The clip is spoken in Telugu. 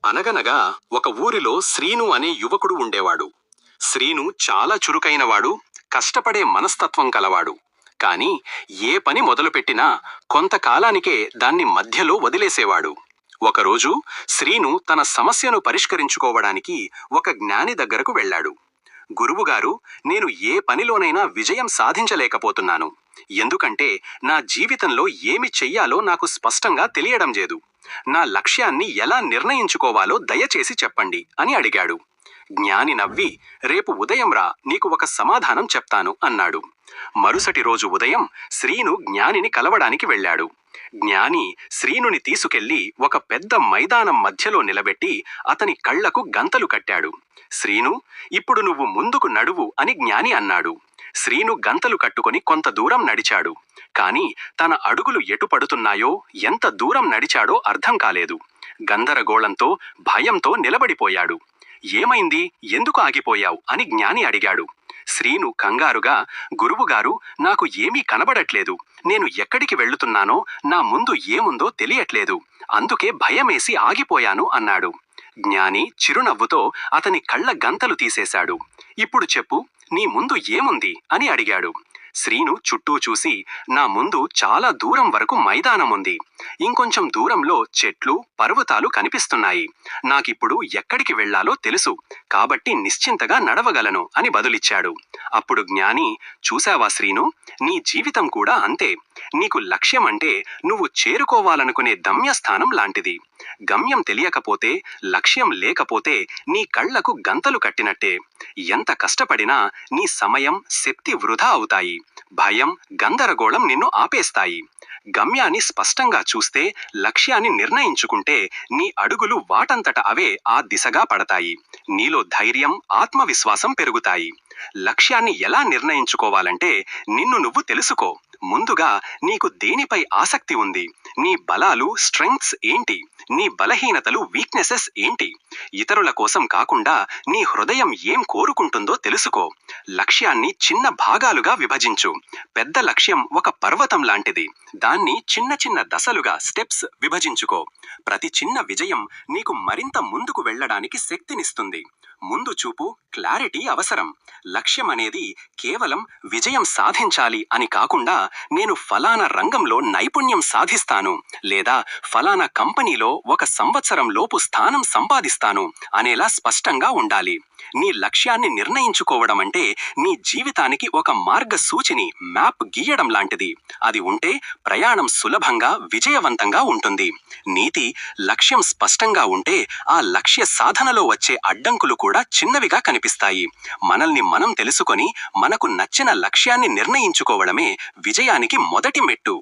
అనగనగా ఒక ఊరిలో శ్రీను అనే యువకుడు ఉండేవాడు. శ్రీను చాలా చురుకైనవాడు, కష్టపడే మనస్తత్వం కలవాడు. కాని ఏ పని మొదలుపెట్టినా కొంతకాలానికే దాన్ని మధ్యలో వదిలేసేవాడు. ఒకరోజు శ్రీను తన సమస్యను పరిష్కరించుకోవడానికి ఒక జ్ఞాని దగ్గరకు వెళ్ళాడు. గురువుగారు, నేను ఏ పనిలోనైనా విజయం సాధించలేకపోతున్నాను. ఎందుకంటే నా జీవితంలో ఏమి చెయ్యాలో నాకు స్పష్టంగా తెలియడం లేదు. నా లక్ష్యాన్ని ఎలా నిర్ణయించుకోవాలో దయచేసి చెప్పండి అని అడిగాడు. జ్ఞాని నవ్వి, రేపు ఉదయం రా, నీకు ఒక సమాధానం చెప్తాను అన్నాడు. మరుసటి రోజు ఉదయం శ్రీను జ్ఞానిని కలవడానికి వెళ్ళాడు. జ్ఞాని శ్రీనుని తీసుకెళ్లి ఒక పెద్ద మైదానం మధ్యలో నిలబెట్టి అతని కళ్లకు గంతలు కట్టాడు. శ్రీను, ఇప్పుడు నువ్వు ముందుకు నడువు అని జ్ఞాని అన్నాడు. శ్రీను గంతలు కట్టుకొని కొంత దూరం నడిచాడు. కాని తన అడుగులు ఎటు పడుతున్నాయో, ఎంత దూరం నడిచాడో అర్థం కాలేదు. గందరగోళంతో, భయంతో నిలబడిపోయాడు. ఏమైంది, ఎందుకు ఆగిపోయావు అని జ్ఞాని అడిగాడు. శ్రీను కంగారుగా, గురువుగారు, నాకు ఏమీ కనబడట్లేదు. నేను ఎక్కడికి వెళ్తున్నానో, నా ముందు ఏముందో తెలియట్లేదు. అందుకే భయమేసి ఆగిపోయాను అన్నాడు. జ్ఞాని చిరునవ్వుతో అతని కళ్ల గంతలు తీసేశాడు. ఇప్పుడు చెప్పు, నీ ముందు ఏముంది అని అడిగాడు. శ్రీను చుట్టూ చూసి, నా ముందు చాలా దూరం వరకు మైదానం ఉంది. ఇంకొంచెం దూరంలో చెట్లు, పర్వతాలు కనిపిస్తున్నాయి. నాకిప్పుడు ఎక్కడికి వెళ్లాలో తెలుసు, కాబట్టి నిశ్చింతగా నడవగలను అని బదులిచ్చాడు. అప్పుడు జ్ఞాని, చూశావా శ్రీను, నీ జీవితం కూడా అంతే. నీకు లక్ష్యం అంటే నువ్వు చేరుకోవాలనుకునే గమ్యస్థానం లాంటిది. గమ్యం తెలియకపోతే, లక్ష్యం లేకపోతే నీ కళ్లకు గంతలు కట్టినట్టే. ఎంత కష్టపడినా నీ సమయం, శక్తి వృధా అవుతాయి. భయం, గందరగోళం నిన్ను ఆపేస్తాయి. గమ్యాన్ని స్పష్టంగా చూస్తే, లక్ష్యాన్ని నిర్ణయించుకుంటే నీ అడుగులు వాటంతట అవే ఆ దిశగా పడతాయి. నీలో ధైర్యం, ఆత్మవిశ్వాసం పెరుగుతాయి. లక్ష్యాన్ని ఎలా నిర్ణయించుకోవాలంటే, నిన్ను నువ్వు తెలుసుకో. ముందుగా నీకు దేనిపై ఆసక్తి ఉంది, నీ బలాలు, స్ట్రెంగ్త్స్ ఏంటి, నీ బలహీనతలు, వీక్నెసెస్ ఏంటి. ఇతరుల కోసం కాకుండా నీ హృదయం ఏం కోరుకుంటుందో తెలుసుకో. లక్ష్యాన్ని చిన్న భాగాలుగా విభజించు. పెద్ద లక్ష్యం ఒక పర్వతం లాంటిది. దాన్ని చిన్న చిన్న దశలుగా, స్టెప్స్ విభజించుకో. ప్రతి చిన్న విజయం నీకు మరింత ముందుకు వెళ్ళడానికి శక్తినిస్తుంది. ముందు చూపు, క్లారిటీ అవసరం. లక్ష్యం అనేది కేవలం విజయం సాధించాలి అని కాకుండా, నేను ఫలానా రంగంలో నైపుణ్యం సాధిస్తాను, లేదా ఫలానా కంపెనీలో 1 సంవత్సరం లోపు స్థానం సంపాదిస్తాను అనేలా స్పష్టంగా ఉండాలి. నీ లక్ష్యాన్ని నిర్ణయించుకోవడం అంటే నీ జీవితానికి ఒక మార్గసూచిని, మ్యాప్ గీయడం లాంటిది. అది ఉంటే ప్రయాణం సులభంగా, విజయవంతంగా ఉంటుంది. నీతి, లక్ష్యం స్పష్టంగా ఉంటే ఆ లక్ష్య సాధనలో వచ్చే అడ్డంకులు కూడా చిన్నవిగా కనిపిస్తాయి. మనల్ని మనం తెలుసుకొని మనకు నచ్చిన లక్ష్యాన్ని నిర్ణయించుకోవడమే విజయానికి మొదటి మెట్టు.